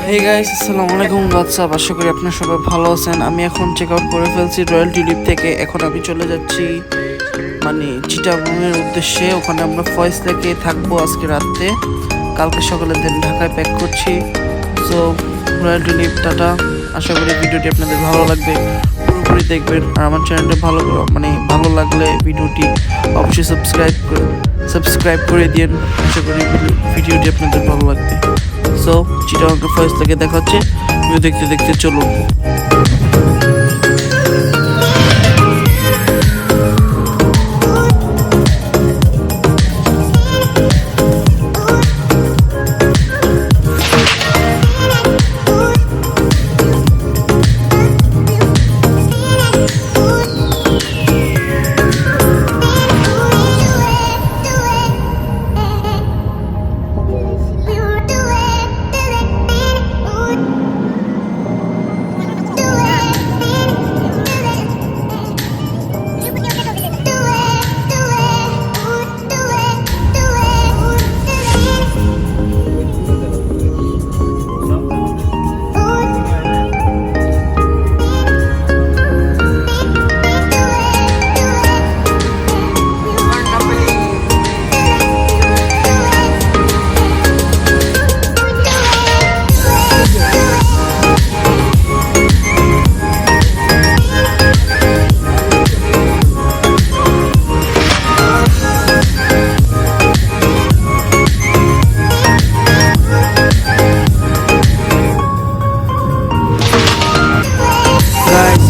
Hey guys, আসসালামু আলাইকুম। WhatsApp, আশা করি আপনারা সবাই ভালো আছেন। আমি এখন চেক আউট করে ফেলছি রয়্যাল টিউলিপ থেকে। এখন আমি চলে যাচ্ছি চিটাগংয়ের উদ্দেশ্যে। ওখানে আমরা ফয়েজ লেকে থাকবো আজকে রাত্রে, কালকে সকালে দিন ঢাকায় প্যাক করছি। So Royal Tulip tata. আশা করি ভিডিওটি আপনাদের ভালো লাগবে, পুরোপুরি দেখবেন। আর আমার চ্যানেলটা ভালো লাগলে ভিডিওটি অবশ্যই সাবস্ক্রাইব করে দিন। আশা করি ভিডিওটি আপনাদের ভালো লাগবে। সো চিটাগং ফয়েজ থেকে দেখা হচ্ছে। ভিডিও দেখতে দেখতে চলুন।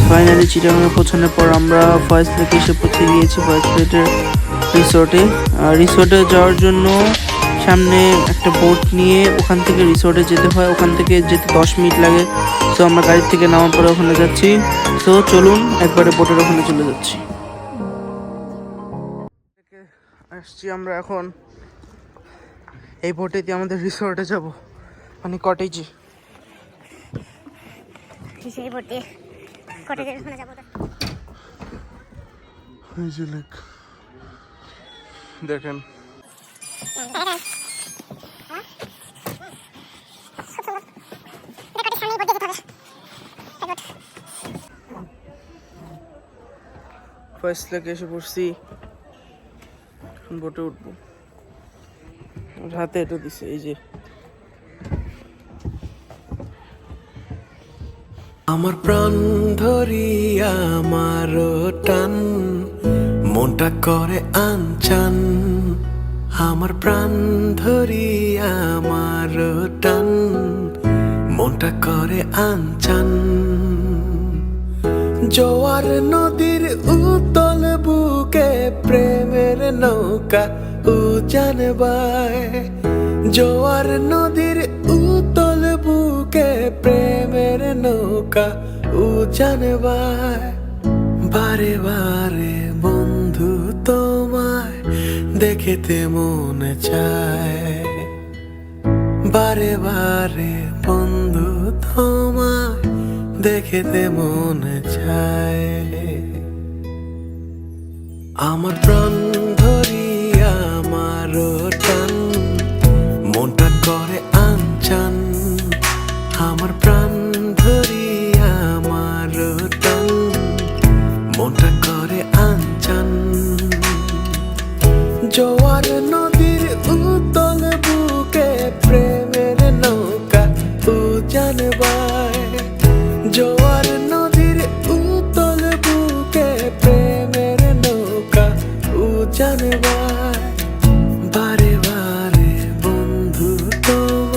ফাইনালি চিটাগাংয়ে পৌঁছানোর পর আমরা ফয়েজ লেকে এসে পৌঁছে গিয়েছি, ফয়েজ লেকের রিসোর্টে যাওয়ার জন্য সামনে একটা বোট নিয়ে ওখান থেকে রিসোর্টে যেতে হয়। ওখান থেকে যেতে 10 মিনিট লাগে। সো আমরা গাড়ি থেকে নামার পরে ওখানে যাচ্ছি। সো চলুন একবারে বোটের ওখানে চলে যাচ্ছি। আসছি আমরা এখন এই বোটে দিয়ে আমাদের রিসোর্টে যাব, কটেজে। সেই বোটে কটেজের ওখানে যাবো। দেখেন ফয়েজ লেকে এসে পড়ছি। এখন বোটে উঠবো। হাতে এটা দিছে, এই যে আমার প্রাণ ধরিয়া আমার টান, মনটা করে আনচান। আমার প্রাণ ধরিয়া আমার টান, মনটা করে আনচান। জোয়ার নদীর উতল বুকে প্রেমের নৌকা উজান বায়। জোয়ার নদীর উতল বুকে প্রেমের নৌকা উজান বায়। বারে বারে বন্ধু তোমায় দেখতে মনে চায়। বারে বারে বন্ধু তোমায় দেখতে মনে চায়। আমার প্রাণ ধরিয়া আমার টান, মনটা করে আনচান। আমার প্রাণ ধরিয়া আমার টান, মনটা করে আনচান। জোয়ার নদীর উতল বুকে প্রেমের নৌকা উজান বায়। জোয়ার নদীর উতল বুকে প্রেমের নৌকা উজান বায়। বারে বারে বন্ধু তোমায়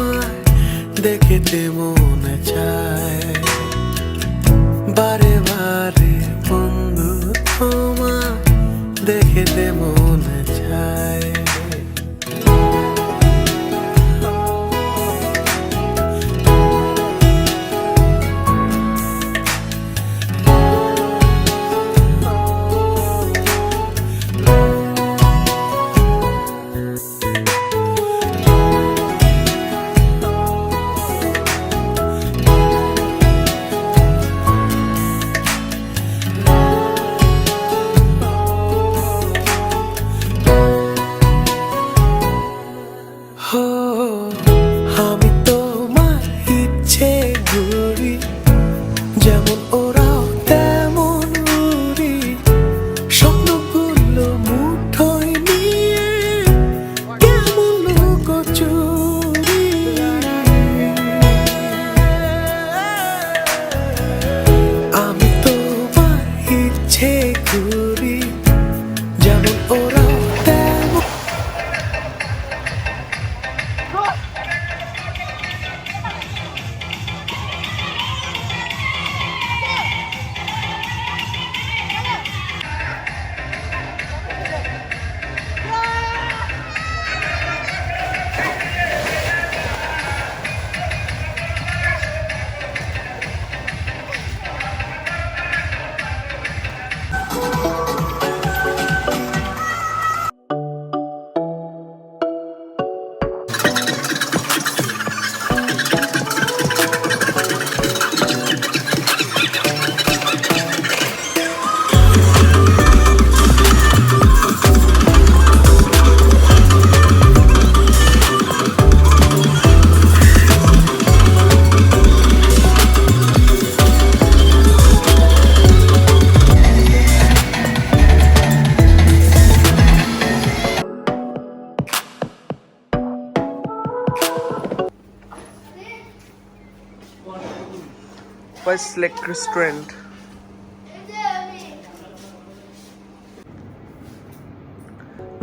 ফার্স্ট লেক রেস্টুরেন্ট।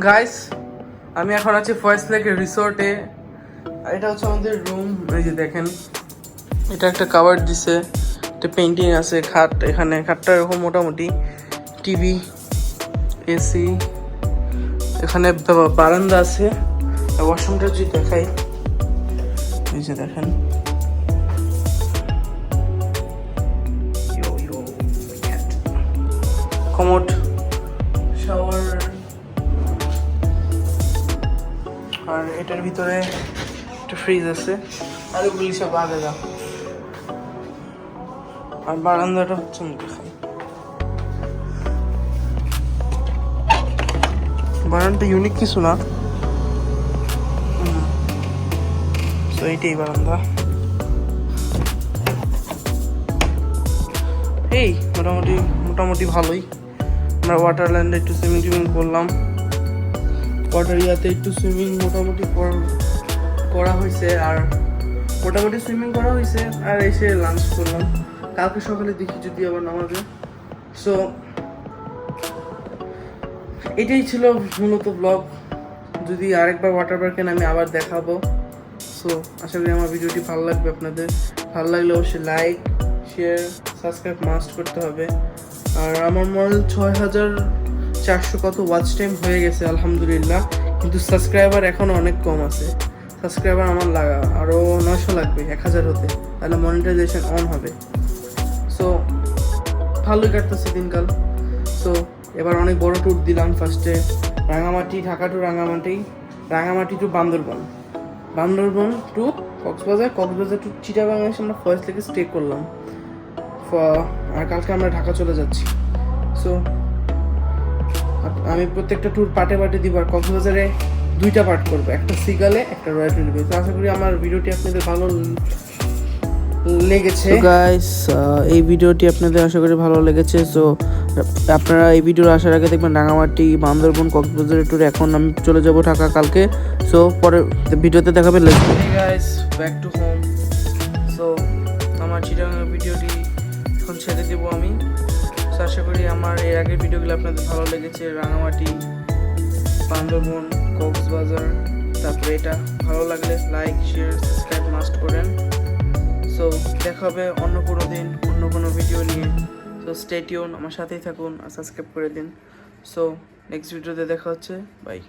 গাইস, আমি এখন আছি ফার্স্ট লেক রিসোর্টে। আর এটা হচ্ছে আমাদের রুম। এই যে দেখেন, এটা একটা কাভার দিছে, একটা পেন্টিং আছে, খাট, এখানে খাটটা এরকম মোটামুটি, টিভি, এসি, এখানে বারান্দা আছে। ওয়াশরুমটা যদি দেখাই, এই যে দেখেন, কমোড, শাওয়ার, আর এটার ভিতরে একটা ফ্রিজ আছে, আর ওগুলি সব আলাদা। আর বারান্দাটা হচ্ছে দেখাই, বারান্দা ইউনিক কিছু না, তো এইটাই বারান্দা। এই মোটামুটি ভালোই। আমরা ওয়াটারল্যান্ডে একটু সুইমিং করলাম, ওয়াটার ইয়াতে একটু সুইমিং মোটামুটি করা হয়েছে, আর মোটামুটি সুইমিং করা হয়েছে, আর এসে লাঞ্চ করলাম। কালকে সকালে দেখি যদি আবার নামাবে। সো এটাই ছিল মূলত ব্লগ। যদি আরেকবার ওয়াটার পার্কে আমি আবার দেখাবো। সো আশা করি আমার ভিডিওটি ভালো লাগবে আপনাদের। ভালো লাগলে অবশ্যই লাইক, শেয়ার, সাবস্ক্রাইব মাস্ট করতে হবে। আর আমার মনে হয় 6400 কত ওয়াচ টাইম হয়ে গেছে আলহামদুলিল্লাহ, কিন্তু সাবস্ক্রাইবার এখনও অনেক কম আছে। সাবস্ক্রাইবার আমার লাগা আরও 900 লাগবে 1000 হতে, তাহলে মনিটাইজেশন অন হবে। সো ভালোই কাটতেছে দিনকাল। সো এবার অনেক বড় ট্যুর দিলাম। ফার্স্টে Rangamati, Dhaka two Rangamati two Bandarban two Cox's Bazar two Chittagong এসে আমরা ফার্স্ট থেকে স্টে করলাম। আর কালকে আমরা ঢাকা চলে যাচ্ছি। সো আমি প্রত্যেকটা ট্যুর পার্টে দিব। আর কক্সবাজারে 2টা পার্ট করবো, একটা সিগালে, একটা রয়্যাল টুলিপে। তো আশা করি আমার ভিডিওটি আপনাদের ভালো লেগেছে। গাইস, এই ভিডিওটি আপনাদের আশা করি ভালো লেগেছে। সো আপনারা এই ভিডিওর আসার আগে দেখবেন রাঙামাটি, বান্দরবন, কক্সবাজারের ট্যুর। এখন আমি চলে যাব ঢাকা কালকে। সো পরের ভিডিওতে দেখাবেন। Guys, back to home. So আমার চিটাগাংয়ের ভিডিওটি এখন ছেড়ে দেবো আমি। সো আশা করি আমার এর আগের ভিডিওগুলো আপনাদের ভালো লেগেছে। রাঙামাটি, বান্দরবন, কক্সবাজার, তারপরে এটা ভালো লাগলে লাইক, শেয়ার, সাবস্ক্রাইব মাস্ট করেন। সো দেখা হবে অন্য কোনো দিন অন্য কোনো ভিডিও নিয়ে। সো স্টে টিউন, আমার সাথেই থাকুন আর সাবস্ক্রাইব করে দিন। সো নেক্সট ভিডিওতে দেখা হচ্ছে। বাই।